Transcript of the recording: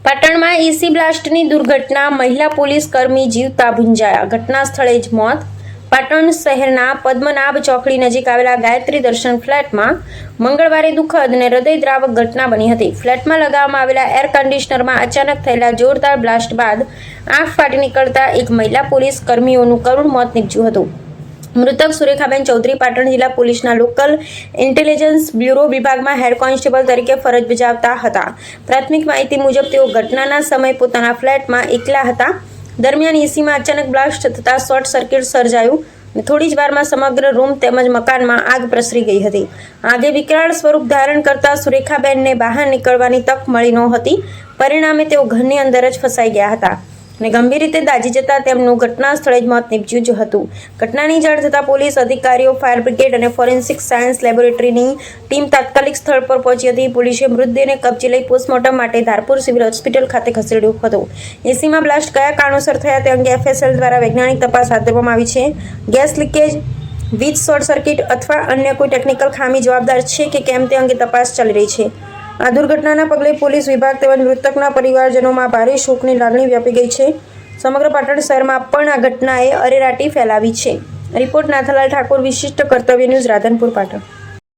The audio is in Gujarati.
પાટણમાં એસી બ્લાસ્ટની દુર્ઘટના, મહિલા પોલીસ કર્મી જીવતા ભૂંજાયા, ઘટના સ્થળે જ મોત। પાટણ શહેરના પદ્મનાભ ચોકડી નજીક આવેલા ગાયત્રી દર્શન ફ્લેટમાં મંગળવારે દુઃખદ અને હૃદયદ્રાવક ઘટના બની હતી। ફ્લેટમાં લગાવવામાં આવેલા એર કન્ડિશનરમાં અચાનક થયેલા જોરદાર બ્લાસ્ટ બાદ આગ ફાટી નીકળતા એક મહિલા પોલીસ કર્મીઓનું કરુણ મોત નીપજ્યું હતું। મૃતક સુરેખાબેન ચૌધરી પાટણ જિલ્લા પોલીસના લોકલ ઇન્ટેલિજન્સ બ્યુરો વિભાગમાં હેડ કોન્સ્ટેબલ તરીકે ફરજ બજાવતા હતા। પ્રાથમિક માહિતી મુજબ તેઓ ઘટનાના સમયે પોતાના ફ્લેટમાં એકલા હતા। દરમિયાન એસીમાં અચાનક બ્લાસ્ટ થતાં શોર્ટ સર્કિટ સર્જાયું અને થોડી જ વારમાં સમગ્ર રૂમ તેમજ મકાનમાં આગ પ્રસરી ગઈ હતી। આગે વિકરાળ સ્વરૂપ ધારણ કરતા સુરેખાબેનને બહાર નીકળવાની તક મળી નહોતી। પરિણામે તેઓ ઘરની અંદર જ ફસાઈ ગયા હતા અને ગંભીર રીતે દાઝી જતા તેમનું ઘટના સ્થળે જ મોત નીપજ્યું જ હતું। ઘટનાની જાણ થતાં પોલીસ અધિકારીઓ, ફાયર બ્રિગેડ અને ફોરેન્સિક સાયન્સ લેબોરેટરીની ટીમ તાત્કાલિક સ્થળ પર પહોંચી હતી। પોલીસે મૃતદેહને કબજે લઈ પોસ્ટમોર્ટમ માટે ધારપુર સિવિલ હોસ્પિટલ ખાતે ખસેડ્યો હતો। એસીમાં બ્લાસ્ટ કયા કારણોસર થયા તે અંગે FSL દ્વારા વૈજ્ઞાનિક તપાસ હાથ ધરવામાં આવી છે। ગેસ લીકેજ, વીજ શોર્ટ સર્કિટ અથવા અન્ય કોઈ ટેકનિકલ ખામી જવાબદાર છે કે કેમ તે અંગે તપાસ ચાલી રહી છે। આ દુર્ઘટનાના પગલે પોલીસ વિભાગ તેમજ મૃતકના પરિવારજનોમાં ભારે શોકની લાગણી વ્યાપી ગઈ છે। સમગ્ર પાટણ શહેરમાં પણ આ ઘટનાએ અરેરાટી ફેલાવી છે। રિપોર્ટ નાથાલાલ ઠાકોર, વિશિષ્ટ કર્તવ્ય ન્યૂઝ, રાધનપુર, પાટણ।